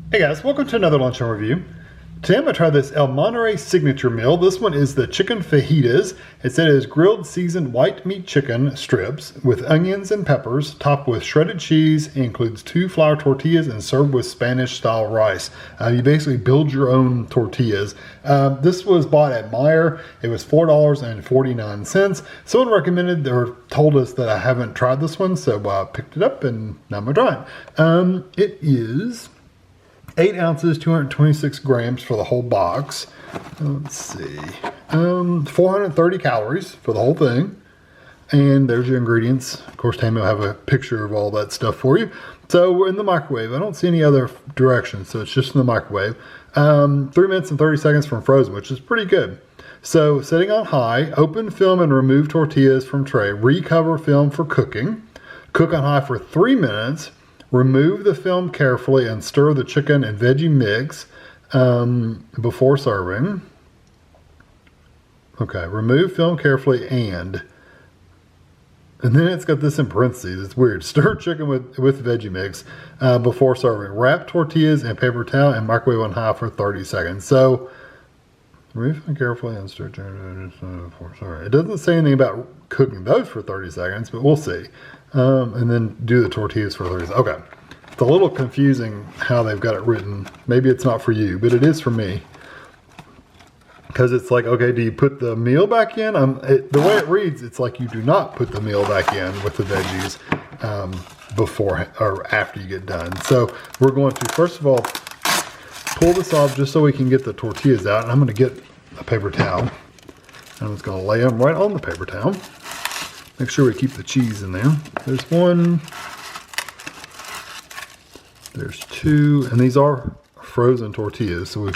Hey guys, welcome to another Lunchtime review. Today I'm going to try this Monterey Signature meal. This one is the chicken fajitas. It said it is grilled seasoned white meat chicken strips with onions and peppers, topped with shredded cheese. It includes 2 flour tortillas and served with Spanish style rice. You basically build your own tortillas. This was bought at Meijer. It was $4.49. Someone recommended or told us that I haven't tried this one, so I picked it up and now I'm going to try it. It is 8 ounces, 226 grams for the whole box. Let's see. 430 calories for the whole thing. And there's your ingredients. Of course, Tammy will have a picture of all that stuff for you. So we're in the microwave. I don't see any other directions, so it's just in the microwave. 3 minutes and 30 seconds from frozen, which is pretty good. So setting on high, open film and remove tortillas from tray. Recover film for cooking. Cook on high for 3 minutes. Remove the film carefully and stir the chicken and veggie mix before serving. Okay, remove film carefully and then it's got this in parentheses. It's weird. Stir chicken with veggie mix before serving. Wrap tortillas in paper towel and microwave on high for 30 seconds. So remove film carefully and stir chicken before serving. It doesn't say anything about cooking those for 30 seconds, but we'll see. And then do the tortillas for 30 seconds. Okay. It's a little confusing how they've got it written. Maybe it's not for you, but it is for me. Because it's like, okay, do you put the meal back in? The way it reads, it's like you do not put the meal back in with the veggies before or after you get done. So we're going to, first of all, pull this off just so we can get the tortillas out. And I'm going to get a paper towel. I'm just going to lay them right on the paper towel. Make sure we keep the cheese in there. There's 1. There's 2. And these are frozen tortillas. So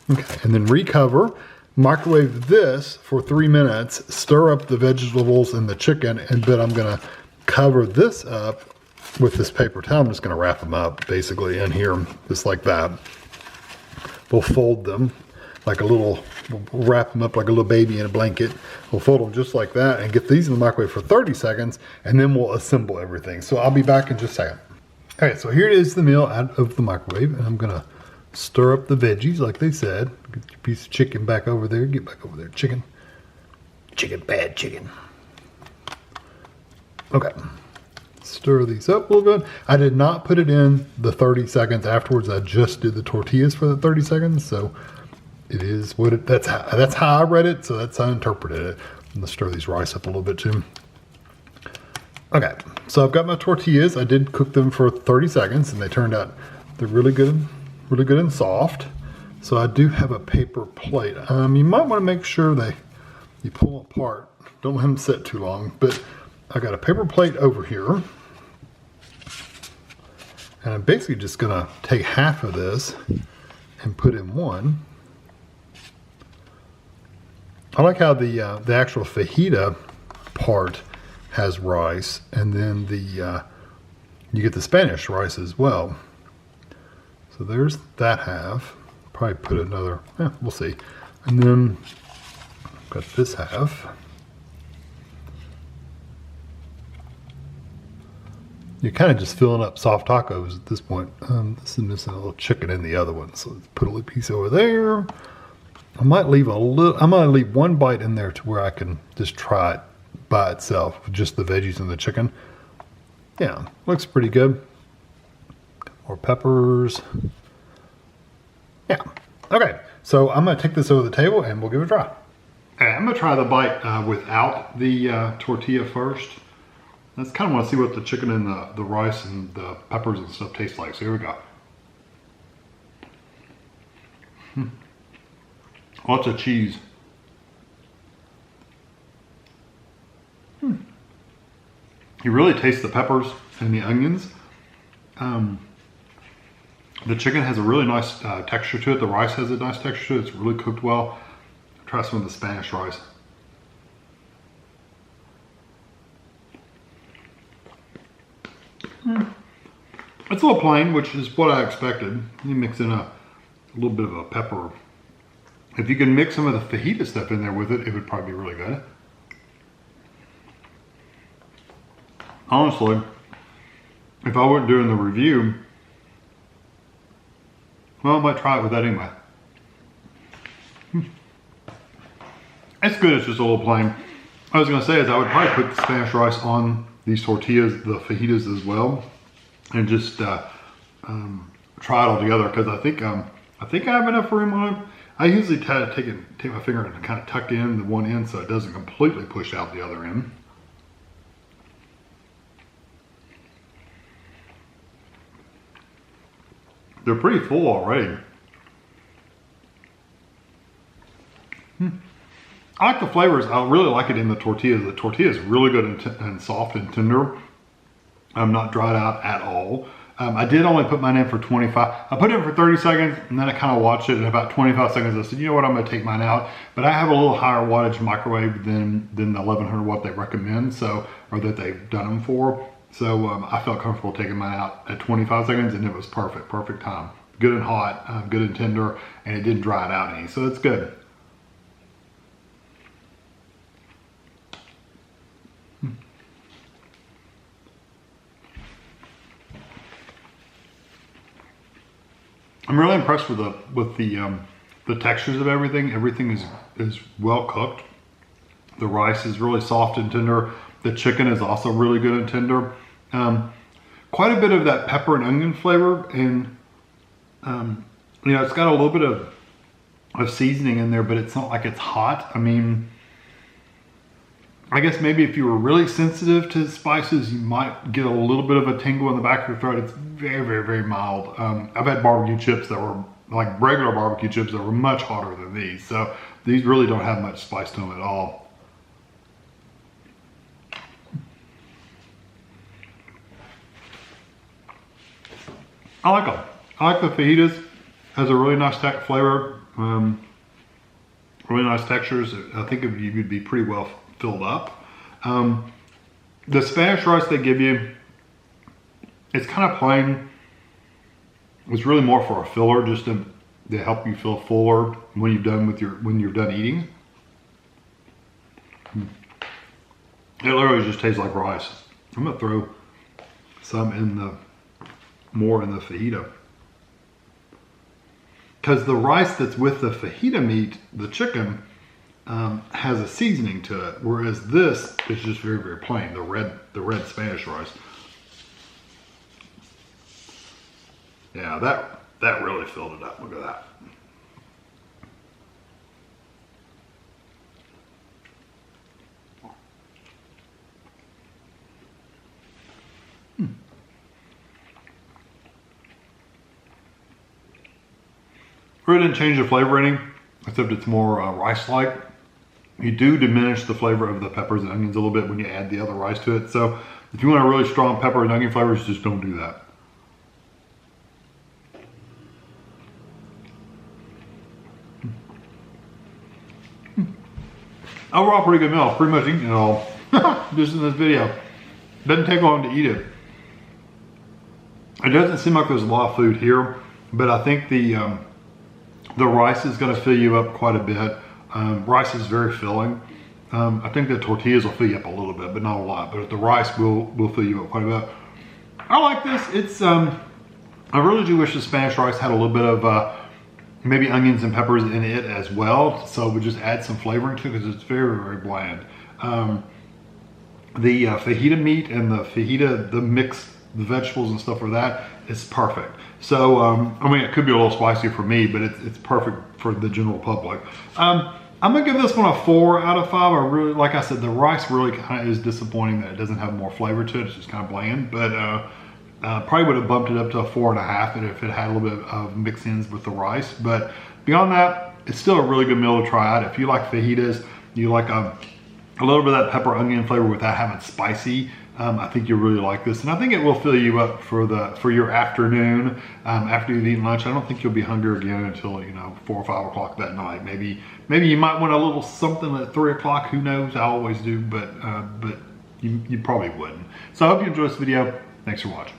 okay. And then recover. Microwave this for 3 minutes. Stir up the vegetables and the chicken. And then I'm going to cover this up with this paper towel. I'm just going to wrap them up basically in here. Just like that. We'll fold them like a little, we'll wrap them up like a little baby in a blanket. We'll fold them just like that and get these in the microwave for 30 seconds and then we'll assemble everything. So I'll be back in just a second. Okay, so here it is, the meal out of the microwave, and I'm gonna stir up the veggies like they said. Get your piece of chicken back over there. Get back over there, chicken. Chicken, bad chicken. Okay, stir these up a little bit. I did not put it in the 30 seconds afterwards. I just did the tortillas for the 30 seconds, so it is what it, that's how I read it, so that's how I interpreted it. I'm gonna stir these rice up a little bit too. Okay, so I've got my tortillas. I did cook them for 30 seconds and they turned out, they're really good and soft. So I do have a paper plate. You might want to make sure you pull them apart. Don't let them sit too long, but I got a paper plate over here. And I'm basically just gonna take half of this and put in one. I like how the actual fajita part has rice, and then you get the Spanish rice as well. So there's that half. Probably put another, we'll see. And then got this half. You're kind of just filling up soft tacos at this point. This is missing a little chicken in the other one, so let's put a little piece over there. I might leave I'm gonna leave one bite in there to where I can just try it by itself with just the veggies and the chicken. Yeah, looks pretty good. More peppers. Yeah. Okay, so I'm gonna take this over the table and we'll give it a try. Okay, I'm gonna try the bite without the tortilla first. I just kind of want to see what the chicken and the rice and the peppers and stuff taste like. So here we go. Lots of cheese. You really taste the peppers and the onions. The chicken has a really nice texture to it. The rice has a nice texture to it. It's really cooked well. Try some of the Spanish rice. It's a little plain, which is what I expected. You mix in a little bit of a pepper. If you can mix some of the fajita stuff in there with it, it would probably be really good. Honestly, if I weren't doing the review, Well, I might try it with that anyway. It's good, it's just a little plain. I was gonna say is I would probably put the Spanish rice on these tortillas, the fajitas as well, and just try it all together, because I think I have enough room on it. I usually take my finger and kind of tuck in the one end so it doesn't completely push out the other end. They're pretty full already. I like the flavors. I really like it in the tortillas. The tortilla is really good and soft and tender. Not dried out at all. I did only put mine in for 25. I put it in for 30 seconds and then I kind of watched it, and about 25 seconds I said, you know what, I'm gonna take mine out. But I have a little higher wattage microwave than the 1100 watt they recommend, so, or that they've done them for. So I felt comfortable taking mine out at 25 seconds, and it was perfect time. Good and hot, good and tender, and it didn't dry it out any, so it's good. I'm really impressed with the textures of everything. Everything is well cooked. The rice is really soft and tender. The chicken is also really good and tender. Quite a bit of that pepper and onion flavor, and you know, it's got a little bit of seasoning in there, but it's not like it's hot. I mean, I guess maybe if you were really sensitive to spices, you might get a little bit of a tingle in the back of your throat. It's very mild. I've had barbecue chips that were like regular barbecue chips that were much hotter than these. So these really don't have much spice to them at all. I like them. I like the fajitas. Has a really nice flavor. Really nice textures. I think you would be pretty well filled up. The Spanish rice they give you, it's kind of plain. It's really more for a filler, just to help you feel fuller when you're done eating. It literally just tastes like rice. I'm gonna throw some more in the fajita, because the rice that's with the fajita meat, the chicken, has a seasoning to it, whereas this is just very plain. The red Spanish rice. Yeah, that really filled it up. Look at that. Really didn't change the flavor any, except it's more rice-like. You do diminish the flavor of the peppers and onions a little bit when you add the other rice to it. So if you want a really strong pepper and onion flavors, just don't do that. Overall, pretty good meal. Pretty much eating it all just in this video. Doesn't take long to eat it. It doesn't seem like there's a lot of food here, but I think the rice is going to fill you up quite a bit. Rice is very filling. I think the tortillas will fill you up a little bit, but not a lot. But the rice will fill you up quite a bit. I like this. It's I really do wish the Spanish rice had a little bit of maybe onions and peppers in it as well. So we just add some flavoring to it, because it's very bland. The fajita meat and the fajita, the mixed vegetables and stuff for that is perfect. So I mean, it could be a little spicy for me, but it's perfect for the general public. I'm gonna give this one a 4 out of 5. I really, like I said, the rice really kind of is disappointing that it doesn't have more flavor to it. It's just kind of bland, but probably would have bumped it up to a 4.5 if it had a little bit of mix-ins with the rice. But beyond that, it's still a really good meal to try out. If you like fajitas, you like a little bit of that pepper onion flavor without having spicy, I think you'll really like this, and I think it will fill you up for your afternoon after you've eaten lunch. I don't think you'll be hungry again until 4 or 5 o'clock that night. Maybe you might want a little something at 3 o'clock. Who knows? I always do, but you probably wouldn't. So I hope you enjoyed this video. Thanks for watching.